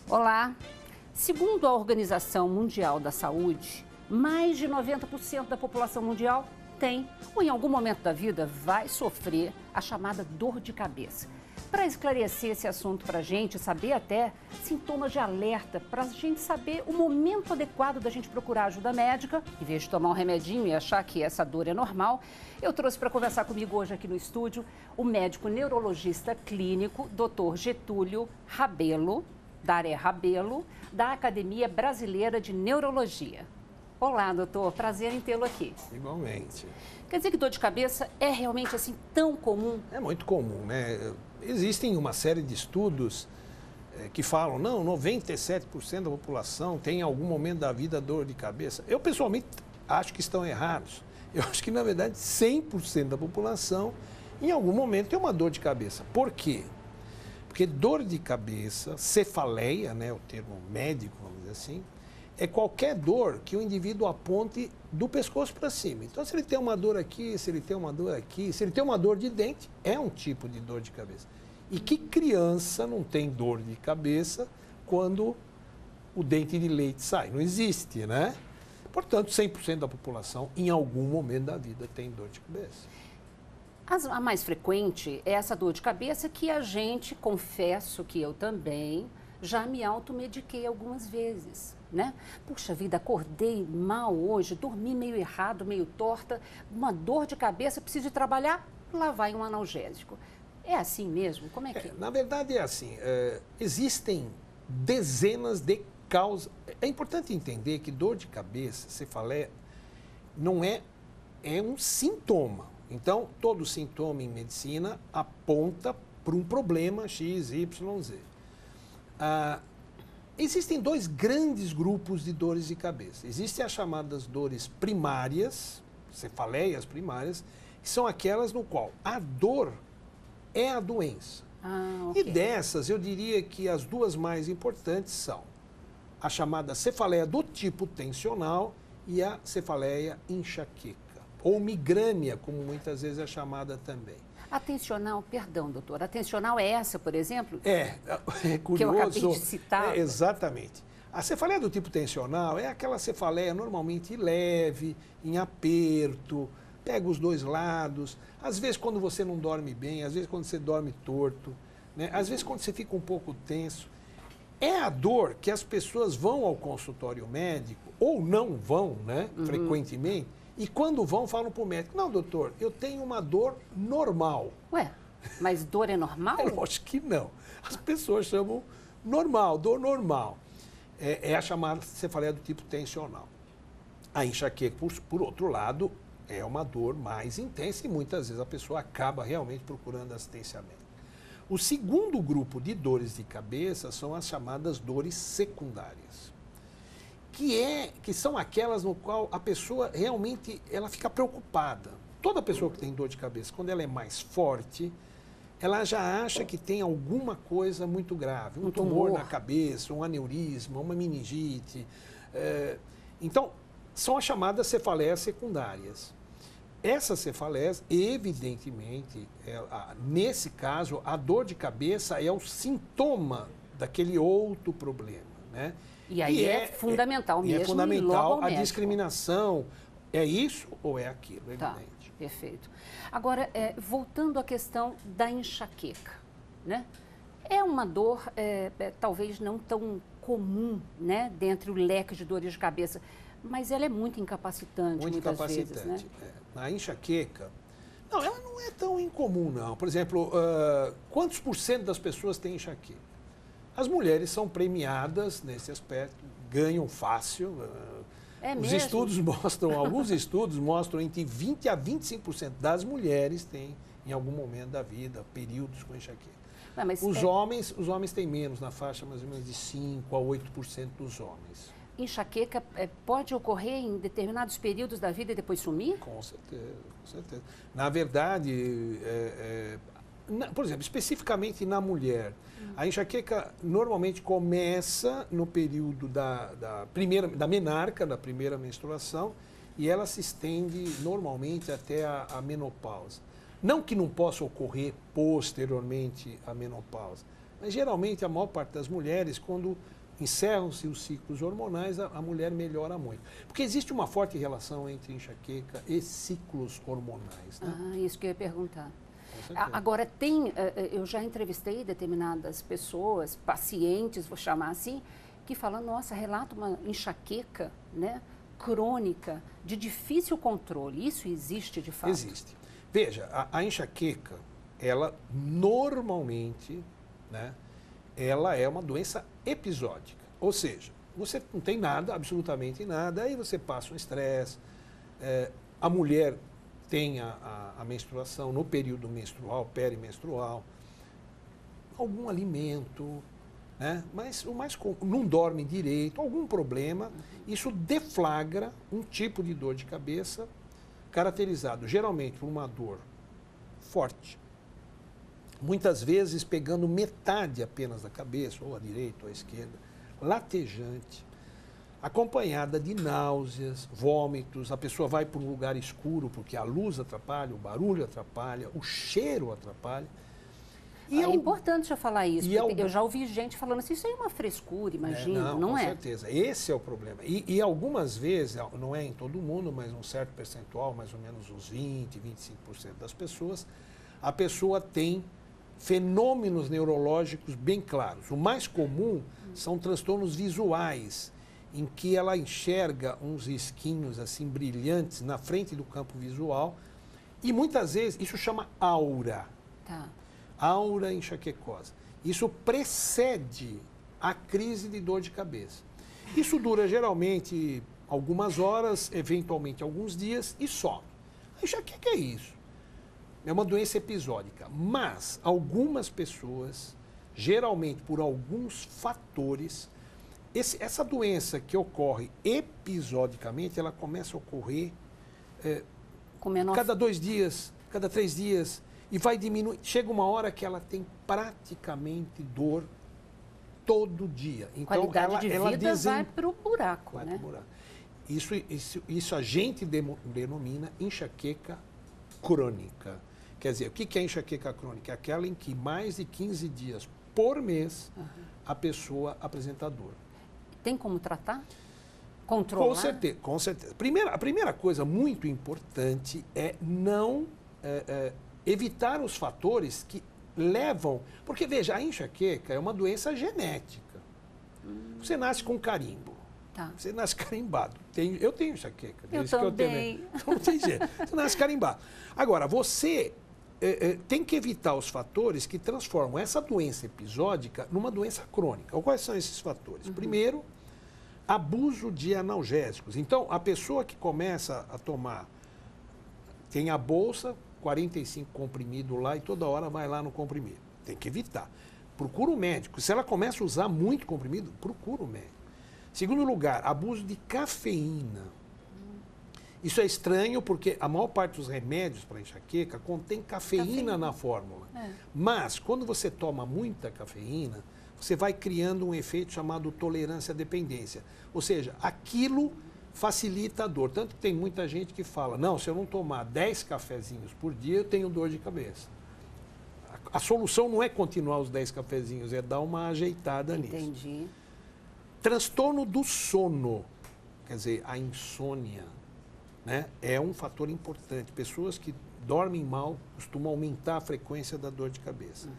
Olá! Segundo a Organização Mundial da Saúde, mais de 90% da população mundial tem ou em algum momento da vida vai sofrer a chamada dor de cabeça. Para esclarecer esse assunto para a gente, saber até sintomas de alerta, para a gente saber o momento adequado da gente procurar ajuda médica, em vez de tomar um remedinho e achar que essa dor é normal, eu trouxe para conversar comigo hoje aqui no estúdio o médico neurologista clínico, Dr. Getúlio Rabelo, Daré Rabelo, da Academia Brasileira de Neurologia. Olá, doutor. Prazer em tê-lo aqui. Igualmente. Quer dizer que dor de cabeça é realmente assim tão comum? É muito comum, né? Existem uma série de estudos que falam, não, 97% da população tem em algum momento da vida dor de cabeça. Eu, pessoalmente, acho que estão errados. Eu acho que, na verdade, 100% da população, em algum momento, tem uma dor de cabeça. Por quê? Porque dor de cabeça, cefaleia, né, o termo médico, vamos dizer assim, é qualquer dor que o indivíduo aponte do pescoço para cima. Então, se ele tem uma dor aqui, se ele tem uma dor aqui, se ele tem uma dor de dente, é um tipo de dor de cabeça. E que criança não tem dor de cabeça quando o dente de leite sai? Não existe, né? Portanto, 100% da população, em algum momento da vida, tem dor de cabeça. A mais frequente é essa dor de cabeça que a gente, confesso que eu também, já me automediquei algumas vezes, né? Puxa vida, acordei mal hoje, dormi meio errado, meio torta, uma dor de cabeça, preciso de trabalhar, lá vai um analgésico. É assim mesmo? Como é que... Na verdade é assim, existem dezenas de causas. É importante entender que dor de cabeça, cefaleia, não é um sintoma. Então, todo sintoma em medicina aponta para um problema X, Y, Z. Existem dois grandes grupos de dores de cabeça. Existem as chamadas dores primárias, cefaleias primárias, que são aquelas no qual a dor é a doença. Okay. E dessas, eu diria que as duas mais importantes são a chamada cefaleia do tipo tensional e a cefaleia enxaqueca, ou migrânia, como muitas vezes é chamada também. A tensional, perdão, doutor, a tensional é essa, por exemplo? É curioso. Que eu acabei de citar. Exatamente. A cefaleia do tipo tensional é aquela cefaleia normalmente leve, em aperto, pega os dois lados, às vezes quando você não dorme bem, às vezes quando você dorme torto, né? Às vezes quando você fica um pouco tenso. É a dor que as pessoas vão ao consultório médico, ou não vão, né, frequentemente, e quando vão, falam para o médico, não, doutor, eu tenho uma dor normal. Ué, mas dor é normal? Eu acho que não. As pessoas chamam normal, dor normal. É a chamada cefaleia do tipo tensional. A enxaqueca, por outro lado, é uma dor mais intensa e muitas vezes a pessoa acaba realmente procurando assistência médica. O segundo grupo de dores de cabeça são as chamadas dores secundárias. Que são aquelas no qual a pessoa realmente ela fica preocupada. Toda pessoa que tem dor de cabeça, quando ela é mais forte, ela já acha que tem alguma coisa muito grave, um tumor na cabeça, um aneurisma, uma meningite. Então, são as chamadas cefaleias secundárias. Essas cefaleias, evidentemente, nesse caso, a dor de cabeça é o sintoma daquele outro problema, né? E aí é fundamental mesmo. É fundamental a médico. Discriminação. É isso ou é aquilo? É tá, evidente. Perfeito. Agora, voltando à questão da enxaqueca, né? É uma dor talvez não tão comum, né? Dentre o leque de dores de cabeça, mas ela é muito incapacitante muitas vezes, né? A enxaqueca, não, ela não é tão incomum, não. Por exemplo, quantos por cento das pessoas têm enxaqueca? As mulheres são premiadas nesse aspecto, ganham fácil. Os estudos mostram, alguns estudos mostram entre 20% a 25% das mulheres têm, em algum momento da vida, períodos com enxaqueca. Os homens têm menos, na faixa mais ou menos de 5% a 8% dos homens. Enxaqueca pode ocorrer em determinados períodos da vida e depois sumir? Com certeza, com certeza. Na verdade, por exemplo, especificamente na mulher, a enxaqueca normalmente começa no período da menarca, da primeira menstruação, e ela se estende normalmente até a menopausa. Não que não possa ocorrer posteriormente à menopausa, Mas geralmente a maior parte das mulheres, quando encerram-se os ciclos hormonais, a mulher melhora muito. Porque existe uma forte relação entre enxaqueca e ciclos hormonais. Né? Ah, isso que eu ia perguntar. Com certeza. Agora, eu já entrevistei determinadas pessoas, pacientes, vou chamar assim, que falam, nossa, relata uma enxaqueca, né, crônica, de difícil controle. Isso existe de fato? Existe. Veja, a enxaqueca, ela normalmente, né, ela é uma doença episódica. Ou seja, você não tem nada, absolutamente nada, aí você passa um estresse, a mulher tem a menstruação no período menstrual, perimenstrual, algum alimento, né? Mas o mais comum, não dorme direito, algum problema, isso deflagra um tipo de dor de cabeça caracterizado geralmente por uma dor forte, muitas vezes pegando metade apenas da cabeça, ou à direita ou à esquerda, latejante, acompanhada de náuseas, vômitos, a pessoa vai para um lugar escuro porque a luz atrapalha, o barulho atrapalha, o cheiro atrapalha. E é importante eu falar isso, porque eu já ouvi gente falando assim, isso aí é uma frescura, imagina, não é? Com certeza, esse é o problema. E algumas vezes, não é em todo mundo, mas um certo percentual, mais ou menos uns 20, 25% das pessoas, a pessoa tem fenômenos neurológicos bem claros. O mais comum são transtornos visuais, em que ela enxerga uns risquinhos assim brilhantes na frente do campo visual, e muitas vezes isso chama aura. Tá. Aura enxaquecosa. Isso precede a crise de dor de cabeça. Isso dura geralmente algumas horas, eventualmente alguns dias e some. A enxaqueca é isso. É uma doença episódica, mas algumas pessoas, geralmente por alguns fatores, essa doença que ocorre episodicamente, ela começa a ocorrer cada 2 dias, cada 3 dias, e vai diminuir. Chega uma hora que ela tem praticamente dor todo dia. Então, qualidade de vida vai para o buraco, vai né? Pro buraco. Isso a gente denomina enxaqueca crônica. Quer dizer, o que é enxaqueca crônica? É aquela em que mais de 15 dias por mês a pessoa apresenta dor. Tem como tratar? Controlar? Com certeza, com certeza. A primeira coisa muito importante é não evitar os fatores que levam... Porque, veja, a enxaqueca é uma doença genética. Você nasce com carimbo. Tá. Você nasce carimbado. Eu tenho enxaqueca. Eu também. Então, não tem jeito. Você nasce carimbado. Agora, você tem que evitar os fatores que transformam essa doença episódica numa doença crônica. Quais são esses fatores? Primeiro, abuso de analgésicos. Então, a pessoa que começa a tomar, tem a bolsa, 45 comprimidos lá e toda hora vai lá no comprimido. Tem que evitar. Procura o médico. Se ela começa a usar muito comprimido, procura o médico. Segundo lugar, abuso de cafeína. Isso é estranho porque a maior parte dos remédios para enxaqueca contém cafeína na fórmula. Mas, quando você toma muita cafeína, você vai criando um efeito chamado tolerância à dependência. Ou seja, aquilo facilita a dor. Tanto que tem muita gente que fala, não, se eu não tomar 10 cafezinhos por dia, eu tenho dor de cabeça. A solução não é continuar os 10 cafezinhos, é dar uma ajeitada nisso. Entendi. Transtorno do sono, quer dizer, a insônia, né, é um fator importante. Pessoas que dormem mal costumam aumentar a frequência da dor de cabeça.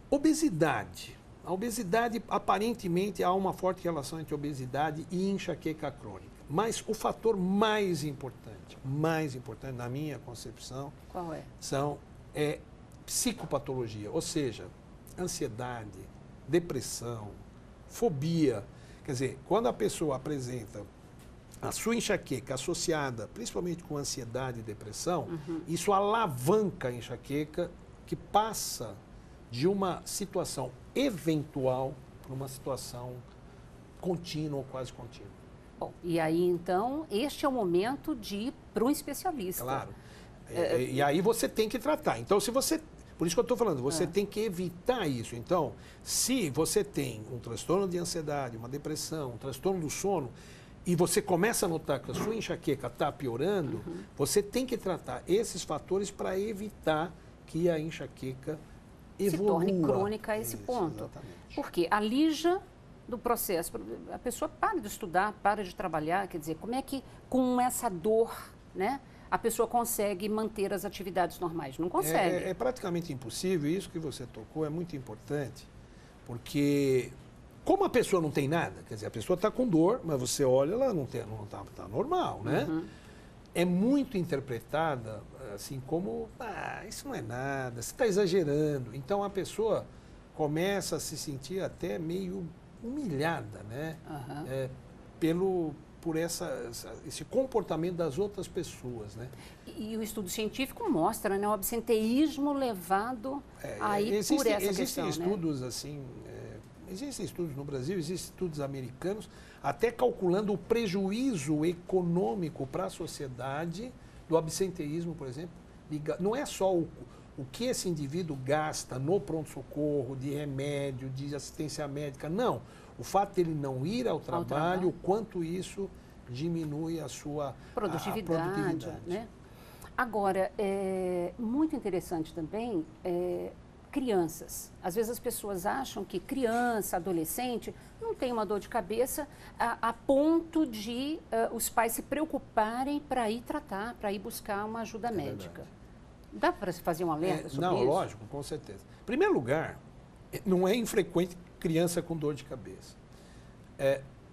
Obesidade. A obesidade, aparentemente, há uma forte relação entre obesidade e enxaqueca crônica. Mas o fator mais importante na minha concepção, qual é? É psicopatologia, ou seja, ansiedade, depressão, fobia. Quer dizer, quando a pessoa apresenta a sua enxaqueca associada principalmente com ansiedade e depressão, isso alavanca a enxaqueca, que passa de uma situação eventual para uma situação contínua ou quase contínua. Bom, e aí então, este é o momento de ir para um especialista. Claro. E aí você tem que tratar. Então, se você... Por isso que eu estou falando, você tem que evitar isso. Então, se você tem um transtorno de ansiedade, uma depressão, um transtorno do sono, e você começa a notar que a sua enxaqueca está piorando, você tem que tratar esses fatores para evitar que a enxaqueca se torne crônica a esse ponto. Exatamente. Porque alija do processo, a pessoa para de estudar, para de trabalhar, quer dizer, como é que com essa dor, né, a pessoa consegue manter as atividades normais? Não consegue. É praticamente impossível, isso que você tocou é muito importante, porque como a pessoa não tem nada, quer dizer, a pessoa está com dor, mas você olha, ela não está normal, né? Uhum. É muito interpretada assim como, isso não é nada, você está exagerando. Então a pessoa começa a se sentir até meio humilhada, né? Uhum. Por esse comportamento das outras pessoas, né? E o estudo científico mostra, né, o absenteísmo levado aí por essa existem questão, estudos né? assim, existem estudos no Brasil, existem estudos americanos, até calculando o prejuízo econômico para a sociedade do absenteísmo, por exemplo. Não é só o que esse indivíduo gasta no pronto-socorro, de remédio, de assistência médica, não. O fato dele não ir ao trabalho, o quanto isso diminui a sua produtividade. Né? Agora, é muito interessante também crianças. Às vezes as pessoas acham que criança, adolescente, não tem uma dor de cabeça a ponto de os pais se preocuparem para ir tratar, para ir buscar uma ajuda médica. Verdade. Dá para se fazer um alerta sobre isso? Não, lógico, com certeza. Em primeiro lugar, não é infrequente criança com dor de cabeça.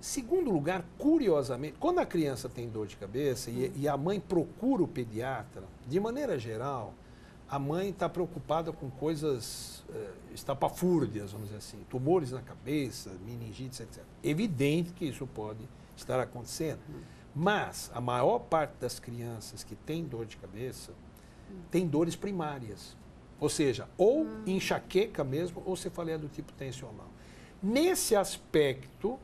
Segundo lugar, curiosamente, quando a criança tem dor de cabeça e a mãe procura o pediatra, de maneira geral, a mãe está preocupada com coisas estapafúrdias, vamos dizer assim, tumores na cabeça, meningites, etc. Evidente que isso pode estar acontecendo, mas a maior parte das crianças que têm dor de cabeça tem dores primárias, ou seja, ou enxaqueca mesmo, ou cefaleia do tipo tensional. Nesse aspecto,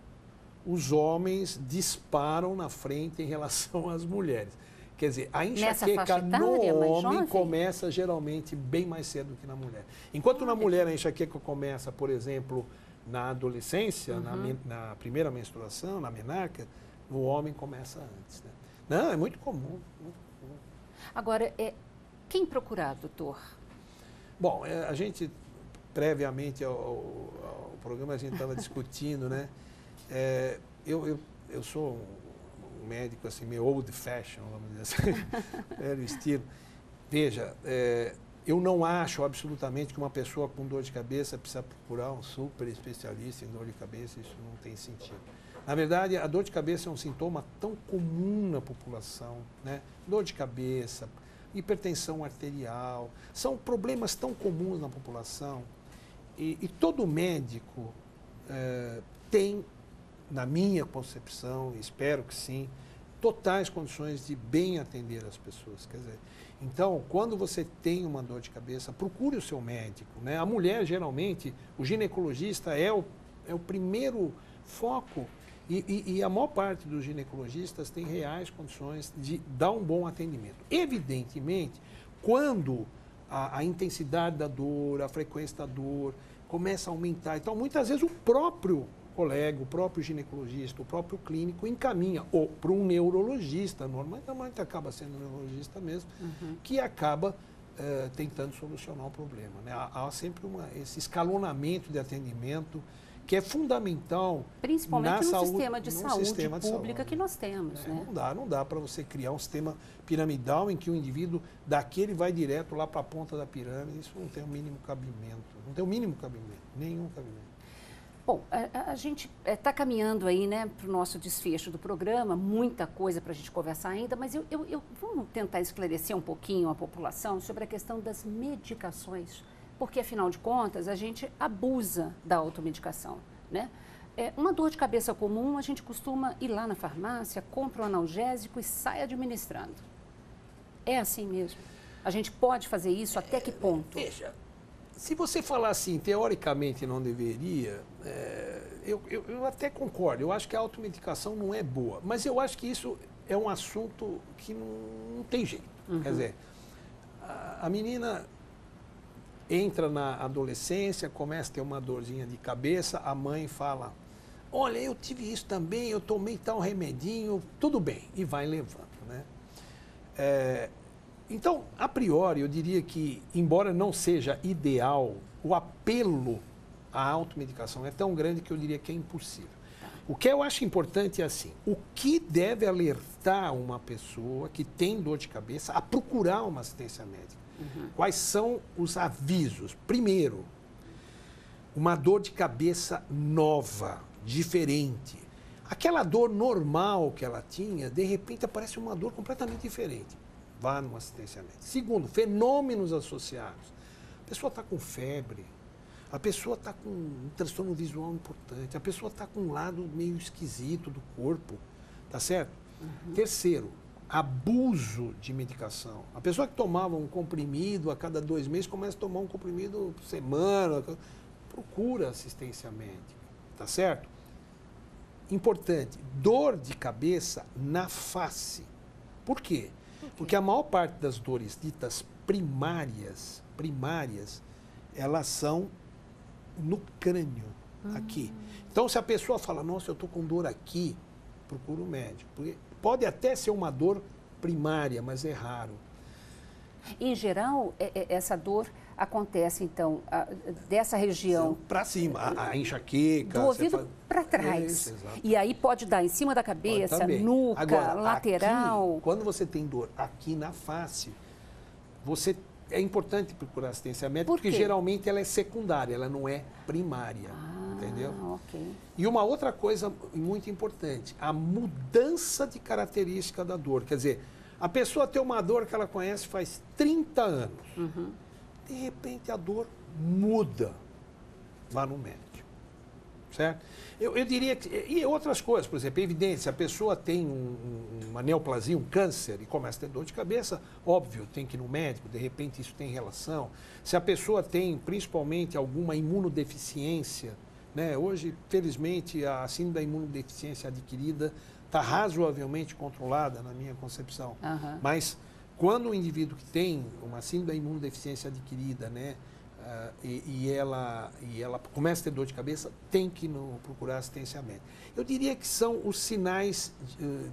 os homens disparam na frente em relação às mulheres. Quer dizer, a enxaqueca no homem começa geralmente bem mais cedo que na mulher. Enquanto na mulher a enxaqueca começa, por exemplo, na adolescência, na primeira menstruação, na menarca, no homem começa antes. Né? Não, é muito comum. Agora, quem procurar, doutor? Bom, a gente, previamente ao programa, a gente estava discutindo, né? Eu sou um médico, assim, meio old fashion, vamos dizer assim, velho estilo. Veja, eu não acho absolutamente que uma pessoa com dor de cabeça precisa procurar um super especialista em dor de cabeça, isso não tem sentido. Na verdade, a dor de cabeça é um sintoma tão comum na população, né? Dor de cabeça, hipertensão arterial, são problemas tão comuns na população e todo médico tem, na minha concepção, espero que sim, totais condições de bem atender as pessoas. Quer dizer, então, quando você tem uma dor de cabeça, procure o seu médico, né? A mulher, geralmente, o ginecologista é o primeiro foco e a maior parte dos ginecologistas tem reais condições de dar um bom atendimento. Evidentemente, quando a intensidade da dor, a frequência da dor começa a aumentar, então muitas vezes o próprio colega, o próprio ginecologista, o próprio clínico encaminha ou para um neurologista, normalmente acaba sendo um neurologista mesmo, que acaba tentando solucionar o problema. Né? Há sempre esse escalonamento de atendimento que é fundamental, principalmente no saúde, sistema de saúde pública que nós temos. Né? Não dá para você criar um sistema piramidal em que o indivíduo daquele vai direto lá para a ponta da pirâmide. Isso não tem o mínimo cabimento. Não tem o mínimo cabimento, nenhum cabimento. Bom, a gente está caminhando aí, né, para o nosso desfecho do programa, muita coisa para a gente conversar ainda, mas vamos tentar esclarecer um pouquinho a população sobre a questão das medicações, porque, afinal de contas, a gente abusa da automedicação, né? Uma dor de cabeça comum, a gente costuma ir lá na farmácia, compra um analgésico e sai administrando. É assim mesmo? A gente pode fazer isso até que ponto? Veja, se você falar assim, teoricamente não deveria, eu até concordo. Eu acho que a automedicação não é boa, mas eu acho que isso é um assunto que não tem jeito. Quer dizer, a menina entra na adolescência, começa a ter uma dorzinha de cabeça, a mãe fala, olha, eu tive isso também, eu tomei tal remedinho, tudo bem, e vai levando, né? Então, a priori, eu diria que, embora não seja ideal o apelo à automedicação é tão grande que eu diria que é impossível. O que eu acho importante é assim, o que deve alertar uma pessoa que tem dor de cabeça a procurar uma assistência médica? Quais são os avisos? Primeiro, uma dor de cabeça nova, diferente. Aquela dor normal que ela tinha, de repente aparece uma dor completamente diferente. Vá numa assistência médica. Segundo, fenômenos associados. A pessoa está com febre, a pessoa está com um transtorno visual importante, a pessoa está com um lado meio esquisito do corpo, tá certo? Terceiro, abuso de medicação. A pessoa que tomava um comprimido a cada 2 meses começa a tomar um comprimido por semana, procura assistência médica, tá certo? Importante, dor de cabeça na face. Por quê? Porque a maior parte das dores ditas primárias, elas são no crânio, aqui. Então, se a pessoa fala, nossa, eu estou com dor aqui, procura um médico. Porque pode até ser uma dor primária, mas é raro. Em geral, essa dor acontece, então, dessa região... Para cima, a enxaqueca... Do ouvido para trás. Isso, e aí pode dar em cima da cabeça, nuca, agora, lateral... Aqui, quando você tem dor aqui na face, é importante procurar assistência médica, porque geralmente ela é secundária, ela não é primária. Entendeu? Ok. E uma outra coisa muito importante, a mudança de característica da dor. Quer dizer, a pessoa tem uma dor que ela conhece faz 30 anos. De repente a dor muda. Vá no médico. Certo? Eu diria que... E outras coisas, por exemplo, evidência, a pessoa tem uma neoplasia, um câncer, e começa a ter dor de cabeça, óbvio, tem que ir no médico, de repente isso tem relação. Se a pessoa tem, principalmente, alguma imunodeficiência, né? Hoje, felizmente, a síndrome da imunodeficiência adquirida está razoavelmente controlada, na minha concepção. Mas quando o indivíduo que tem uma síndrome da imunodeficiência adquirida, né, e ela começa a ter dor de cabeça, tem que procurar assistência médica. Eu diria que são os sinais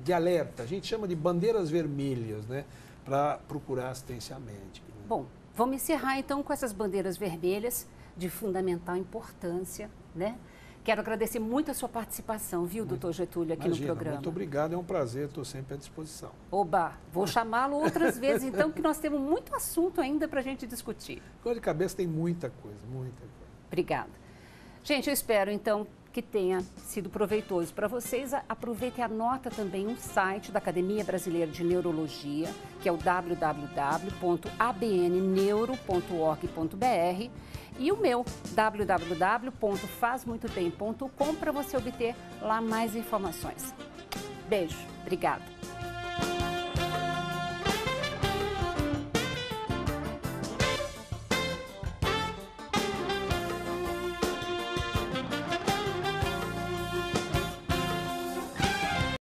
de alerta, a gente chama de bandeiras vermelhas, né, para procurar assistência médica. Né? Bom, vamos encerrar então com essas bandeiras vermelhas de fundamental importância, né? Quero agradecer muito a sua participação, viu, doutor Getúlio, aqui no programa. Muito obrigado, é um prazer, estou sempre à disposição. Oba, vou chamá-lo outras vezes, então, que nós temos muito assunto ainda para a gente discutir. Dor de cabeça tem muita coisa, muita coisa. Obrigada. Gente, eu espero, então, que tenha sido proveitoso para vocês. Aproveite e anota também um site da Academia Brasileira de Neurologia, que é o www.abnneuro.org.br, e o meu, www.fazmuitobem.com, para você obter lá mais informações. Beijo, obrigada.